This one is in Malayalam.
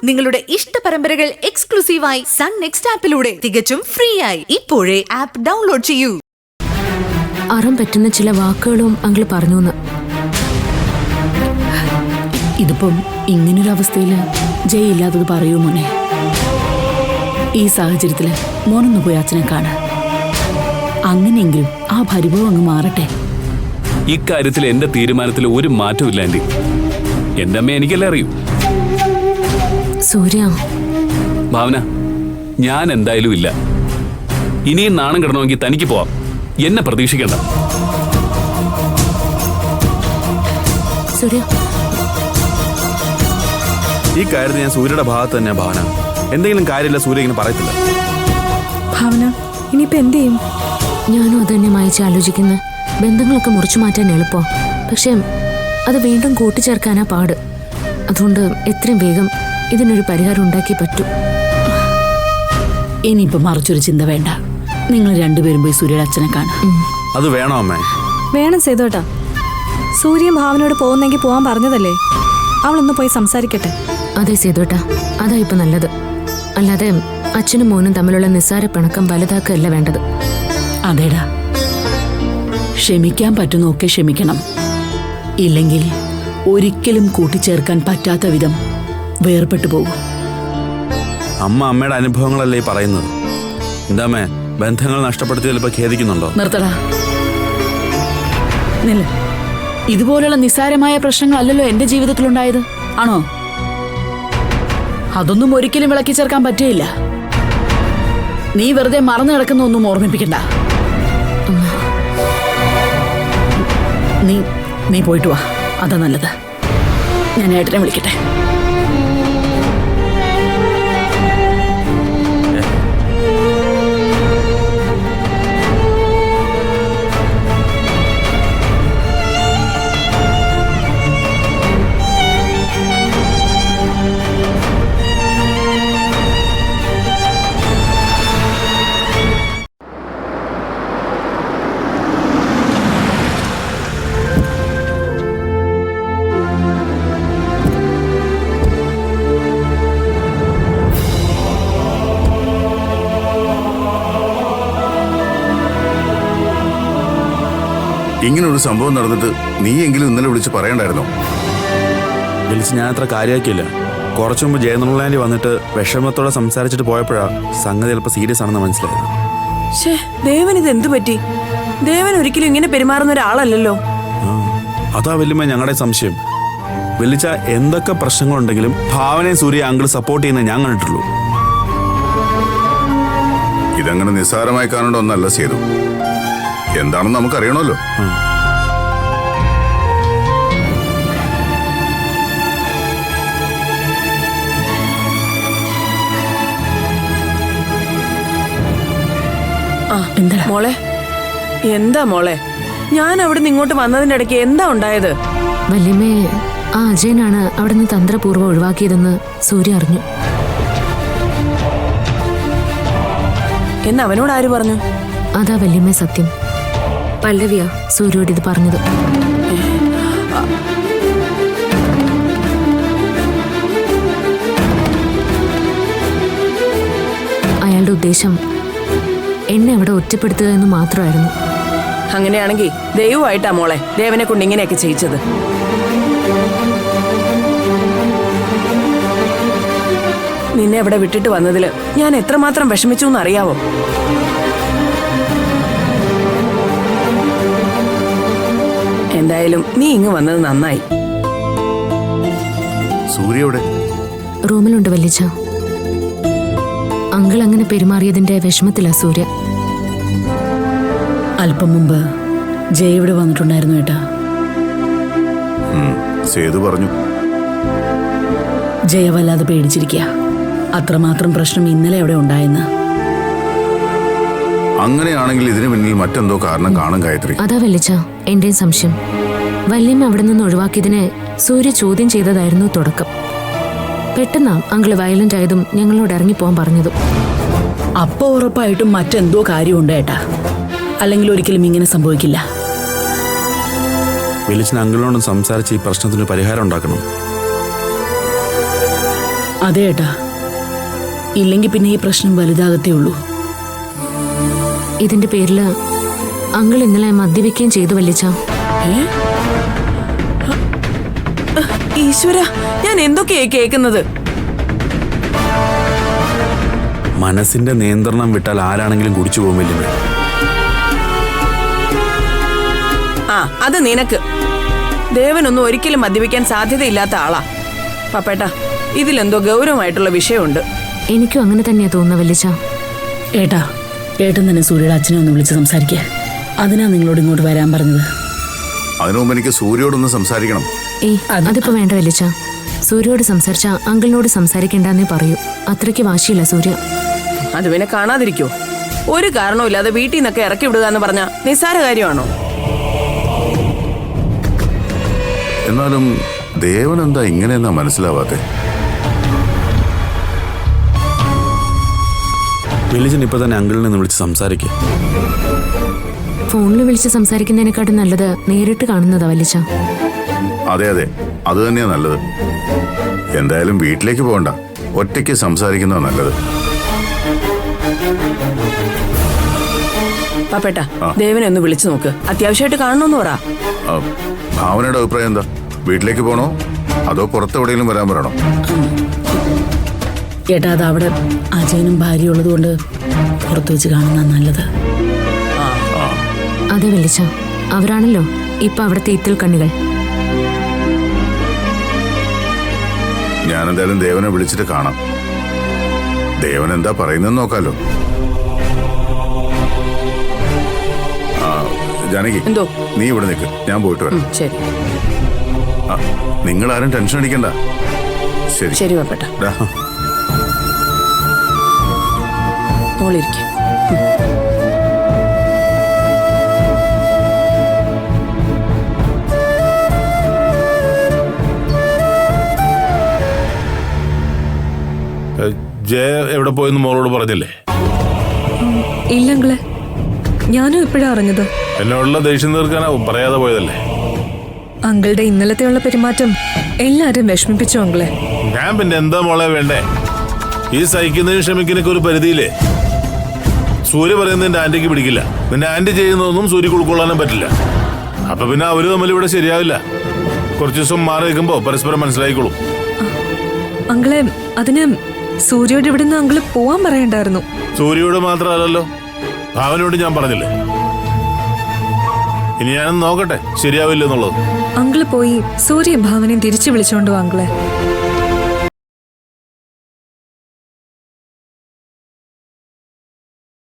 നിങ്ങളുടെ ഇഷ്ട പരമ്പരകൾ എക്സ്ക്ലൂസീവായി സൺ നെക്സ്റ്റ് ആപ്പിലൂടെ തികച്ചും ഫ്രീ ആയി ഇപ്പോഴേ ആപ്പ് ഡൗൺലോഡ് ചെയ്യൂ. അറം പറ്റുന്ന ചില വാക്കുകളും അങ്കിള് പറഞ്ഞു. ഇതിപ്പം ഇങ്ങനൊരവസ്ഥയില് ജയ് ഇല്ലാത്തത് പറയൂ മോനെ. ഈ സാഹചര്യത്തില് മോനൊന്ന് പോയി അച്ഛനെ കാണ. അങ്ങനെയെങ്കിലും ആ പരിഭവം അങ്ങ് മാറട്ടെ. ഇക്കാര്യത്തിൽ എന്റെ തീരുമാനത്തിൽ ഒരു മാറ്റവും ഇല്ല ആന്റി. എന്റെ അമ്മ എനിക്കല്ലേ അറിയൂ. സൂര്യ, ഭാവന, ഞാൻ എന്തായാലും ഇല്ല. ഇനിയും നാണം കിടണമെങ്കിൽ തനിക്ക് പോവാം. എന്നെ പ്രതീക്ഷിക്കണ്ട. സൂര്യ, ഈ കാര്യത്തിൽ ഞാൻ സൂര്യയുടെ ഭാഗത്ത് തന്നെയാ ഭാവന. എന്തെങ്കിലും കാര്യമില്ല സൂര്യ ഇങ്ങനെ പറയത്തില്ല. ഭാവന, ഇനിയിപ്പോ എന്ത് ചെയ്യും? ഞാനും അത് തന്നെ മായച്ച് ആലോചിക്കുന്ന. ബന്ധങ്ങളൊക്കെ മുറിച്ചു മാറ്റാൻ എളുപ്പം, പക്ഷെ അത് വീണ്ടും കൂട്ടിച്ചേർക്കാനാ പാട്. അതുകൊണ്ട് എത്രയും വേഗം ഇതിനൊരു പരിഹാരം ഉണ്ടാക്കി പറ്റൂ. ഇനിയിപ്പോ മറിച്ചൊരു ചിന്ത വേണ്ട. നിങ്ങൾ രണ്ടുപേരും പോയി സൂര്യയുടെ അച്ഛനെ കാണാം. അത് വേണോ അമ്മേ? വേണം സേതോട്ടാ. സൂര്യൻ ഭാവനയോട് പോകുന്നെങ്കിൽ പോവാൻ പറഞ്ഞതല്ലേ. അവളൊന്ന് പോയി സംസാരിക്കട്ടെ. അതെ സേതോട്ടാ, അതാ ഇപ്പൊ നല്ലത്. അല്ലാതെ അച്ഛനും മോനും തമ്മിലുള്ള നിസ്സാര പിണക്കം വലുതാക്കുകയല്ല വേണ്ടത്. അതേടാ, ക്ഷമിക്കാൻ പറ്റുന്നൊക്കെ ക്ഷമിക്കണം. ഇല്ലെങ്കിൽ ഒരിക്കലും കൂട്ടിച്ചേർക്കാൻ പറ്റാത്ത വിധം വേർപെട്ടു പോകും. അമ്മ അമ്മയുടെ അനുഭവങ്ങളല്ലേ ഈ പറയുന്നത്. എന്താമ്മേ, ബന്ധങ്ങൾ നഷ്ടപ്പെടുത്തി ചിലപ്പോൾ ഖേദിക്കുന്നുണ്ടോ? നിർത്തടാ, നില്ല. ഇതുപോലുള്ള നിസ്സാരമായ പ്രശ്നങ്ങളല്ലല്ലോ എന്റെ ജീവിതത്തിലുണ്ടായത്, ആണോ? അതൊന്നും ഒരിക്കലും വിളക്കി ചേർക്കാൻ പറ്റുകയില്ല. നീ വെറുതെ മറന്നു കിടക്കുന്ന ഒന്നും ഓർമ്മിപ്പിക്കണ്ട. നീ പോയിട്ട് വാ, അതാ നല്ലത്. ഞാൻ ഏട്ടനെ വിളിക്കട്ടെ. ഇങ്ങനൊരു സംഭവം നടന്നിട്ട് നീ എങ്കിലും ഇന്നലെ വിളിച്ച് പറയണ്ടായിരുന്നോ? വിളിച്ച് ഞാൻ അത്ര കാര്യമാക്കിയില്ല. കുറച്ചു മുമ്പ് ജയനുള്ളാൻഡി വന്നിട്ട് വിഷമത്തോടെ സംസാരിച്ചിട്ട് പോയപ്പോഴാ സംഗതി ചിലപ്പോൾ സീരിയസ് ആണെന്ന് മനസ്സിലായത്. ദേവൻ ഇത് എന്തു പറ്റി? ദേവൻ ഒരിക്കലും ഇങ്ങനെ പെരുമാറുന്ന ഒരാളല്ലല്ലോ. അതാ വല്യമ്മ ഞങ്ങളുടെ സംശയം. വിളിച്ച എന്തൊക്കെ പ്രശ്നങ്ങളുണ്ടെങ്കിലും ഭാവനയും സൂര്യ അങ്കിൾ സപ്പോർട്ട് ചെയ്യുന്ന ഞാൻ കണ്ടിട്ടുള്ളൂ. ഇതങ്ങനെ നിസ്സാരമായി കാണേണ്ട ഒന്നല്ല സേതു. എന്താണെന്ന് നമുക്കറിയണമല്ലോ. മോളെ, എന്താ മോളെ? ഞാൻ അവിടുന്ന് ഇങ്ങോട്ട് വന്നതിന്റെ ഇടയ്ക്ക് എന്താ ഉണ്ടായത്? വല്യമ്മേ, ആ അജയനാണ് അവിടുന്ന് തന്ത്രപൂർവ്വം ഒഴിവാക്കിയതെന്ന് സൂര്യ അറിഞ്ഞു. എന്ന് അവനോട് ആര് പറഞ്ഞു? അതാ വല്യമ്മേ സത്യം. പല്ലവിയാ സൂര്യോട് ഇത് പറഞ്ഞത്. അയാളുടെ ഉദ്ദേശം എന്നെ അവിടെ ഒറ്റപ്പെടുത്തുക എന്ന് മാത്രമായിരുന്നു. അങ്ങനെയാണെങ്കിൽ ദൈവമായിട്ടാ മോളെ ദേവനെ കൊണ്ട് ഇങ്ങനെയൊക്കെ ചെയ്യിച്ചത്. നിന്നെ അവിടെ വിട്ടിട്ട് വന്നതില് ഞാൻ എത്രമാത്രം വിഷമിച്ചു എന്നറിയാവോ? എന്തായാലും നീ ഇങ്ങ് വന്നത് നന്നായി. സൂര്യയുടെ റൂമിലുണ്ട് വല്ലിച്ച. അങ്കിൾ അങ്ങനെ പെരുമാറിയതിന്റെ വിഷമത്തിലാ സൂര്യ. അല്പം മുമ്പ് ജയ് ഇവിടെ വന്നിട്ടുണ്ടായിരുന്നു ഏട്ടാ. സേതു പറഞ്ഞു. ജയ വല്ലാതെ പേടിച്ചിരിക്കുക. അത്രമാത്രം പ്രശ്നം ഇന്നലെ അവിടെ ഉണ്ടായെന്ന്. അങ്ങനെയാണെങ്കിൽ ഇതിനു പിന്നിൽ മറ്റെന്തോ കാരണം കാണും ഗായത്രി. അതാ വല്ലിച്ച എന്റെയും സംശയം. വല്യമ്മ അവിടെ നിന്ന് ഒഴിവാക്കിയതിനെ സൂര്യ ചോദ്യം ചെയ്തതായിരുന്നു തുടക്കം. പെട്ടെന്നാ അങ്കിള് വയലന്റ് ആയതും ഞങ്ങളോട് ഇറങ്ങിപ്പോവാൻ പറഞ്ഞതും. അപ്പൊ ഉറപ്പായിട്ടും മറ്റെന്തോ കാര്യമുണ്ട് ഏട്ടാ. അല്ലെങ്കിൽ ഒരിക്കലും ഇങ്ങനെ സംഭവിക്കില്ല. വിളിച്ചിന് അങ്കിളിനോടും സംസാരിച്ച് ഈ പ്രശ്നത്തിന് പരിഹാരം ഉണ്ടാക്കണം. അതെ ഏട്ടാ, ഇല്ലെങ്കിൽ പിന്നെ ഈ പ്രശ്നം വലുതാകത്തേ ഉള്ളൂ. ഇതിന്റെ പേരില് അങ്കിൾ ഇന്നലെ മദ്യപിക്കുകയും ചെയ്തു വല്ലിച്ച. ഈശ്വര, ഞാൻ എന്തൊക്കെയാ കേൾക്കുന്നത്? മനസ്സിന്റെ നിയന്ത്രണം വിട്ടാൽ ആരാണെങ്കിലും കുടിച്ചു പോകുമില്ലേ? ആ, അത് നിനക്ക്. ദേവനൊന്നും ഒരിക്കലും മദ്യപിക്കാൻ സാധ്യതയില്ലാത്ത ആളാ. പപ്പേട്ട, ഇതിലെന്തോ ഗൗരവമായിട്ടുള്ള വിഷയമുണ്ട്. എനിക്കും അങ്ങനെ തന്നെയാ തോന്നുന്ന വല്ലിച്ച. ഏട്ടാ, ഏട്ടൻ തന്നെ സൂര്യയുടെ അച്ഛനെ ഒന്ന് വിളിച്ച് സംസാരിക്കുക. അതിനാ നിങ്ങളോട് ഇങ്ങോട്ട് വരാൻ പറഞ്ഞത്. അതിനു മുമ്പ് എനിക്ക് സൂര്യയോടൊന്ന് സംസാരിക്കണം. ഏയ്, അതിപ്പോ വേണ്ട വല്ലിച്ച. സൂര്യയോട് സംസാരിച്ച അങ്കിളിനോട് സംസാരിക്കണ്ടെന്നേ പറയൂ. അത്രയ്ക്ക് വാശിയില്ല സൂര്യ. അത് പിന്നെ കാണാതിരിക്കോ? ഒരു കാരണവുമില്ലാതെ വീട്ടിൽ നിന്നൊക്കെ ഇറക്കി വിടുക എന്ന് പറഞ്ഞ നിസ്സാര കാര്യമാണോ? എന്നാലും ദേവൻ എന്താ ഇങ്ങനെയെന്നാ മനസ്സിലാവാത്തെ? വെളിച്ചൻ ഇപ്പൊ തന്നെ അങ്കിളിനെ ഒന്ന് വിളിച്ച് സംസാരിക്കുക. ഫോണിൽ വിളിച്ച് സംസാരിക്കുന്നതിനെക്കാട്ടും നല്ലത് നേരിട്ട് കാണുന്നതാ വല്ലിച്ച. അതെ അതെ, അത് തന്നെയാ നല്ലത്. എന്തായാലും വീട്ടിലേക്ക് പോകണ്ട, ഒറ്റയ്ക്ക് സംസാരിക്കുന്നതാ നല്ലത്. പപ്പേട്ട, ദേവനെ ഒന്ന് വിളിച്ചു നോക്ക്. അത്യാവശ്യമായിട്ട് കാണണമെന്ന് പറ. ഭാവനയുടെ അഭിപ്രായം എന്താ? വീട്ടിലേക്ക് പോണോ അതോ പുറത്തെവിടെയെങ്കിലും വരാൻ പറയണോ? ഏട്ടാ, അത് അവിടെ അജയനും ഭാര്യ ഉള്ളതുകൊണ്ട് പുറത്തു വെച്ച് കാണുന്ന നല്ലത്. അതെ വല്ലിച്ച, അവരാണല്ലോ ഇപ്പൊ അവിടുത്തെ ഇത്തിൽ കണ്ണികൾ. ഞാനെന്തായാലും ദേവനെ വിളിച്ചിട്ട് കാണാം. ദേവൻ എന്താ പറയുന്നതെന്ന് നോക്കാലോ. ജാനകി, എന്തോ? നീ ഇവിടെ നിൽക്ക്, ഞാൻ പോയിട്ട് വരാം. ശരി നിങ്ങളാരും ടെൻഷൻ അടിക്കണ്ട. ശരി ശരി പപ്പേട്ട. മോളിരിക്ക. ജയ എവിടെ പോയെന്ന് മോളോട് പറഞ്ഞില്ലേ? ഇല്ലങ്ങളെ, ഞാനും ഇപ്പോഴാ അറിഞ്ഞത്. എന്നോടുള്ള ദേഷ്യം തീർക്കാനാവും പറയാതെ പോയതല്ലേ? അങ്കിളുടെ ഇന്നലത്തെയുള്ള പെരുമാറ്റം എല്ലാരും വിഷമിപ്പിച്ചു അങ്കിളെ. ഞാൻ പിന്നെ എന്താ മോളെ വേണ്ടേ? ഈ സഹിക്കുന്നതിന് ക്ഷമിക്കുന്നതിനൊക്കെ ഒരു പരിധിയില്ലേ? സൂര്യ പറയുന്നത് നിന്റെ ആന്റിക്ക് പിടിക്കില്ല, നിന്റെ ആന്റി ചെയ്യുന്നതൊന്നും സൂര്യക്ക് ഉൾക്കൊള്ളാനും പറ്റില്ല. അപ്പൊ പിന്നെ അവര് തമ്മിൽ ഇവിടെ ശരിയാവില്ല. കുറച്ചു ദിവസം മാറി നിൽക്കുമ്പോ പരസ്പരം മനസ്സിലായിക്കോളും. അങ്കിളെ, അതിന് സൂര്യയോട് ഇവിടുന്ന് അങ്കിള് പോവാൻ പറയണ്ടായിരുന്നു. സൂര്യയോട് മാത്രമല്ലല്ലോ, ഭാവനയോട് ഞാൻ പറഞ്ഞില്ലേ. ഇനി ഞാനൊന്ന് നോക്കട്ടെ ശരിയാവില്ല എന്നുള്ളത്. അങ്കിള് പോയി സൂര്യയും ഭാവനയും തിരിച്ചു വിളിച്ചോണ്ടോ അങ്കിളെ.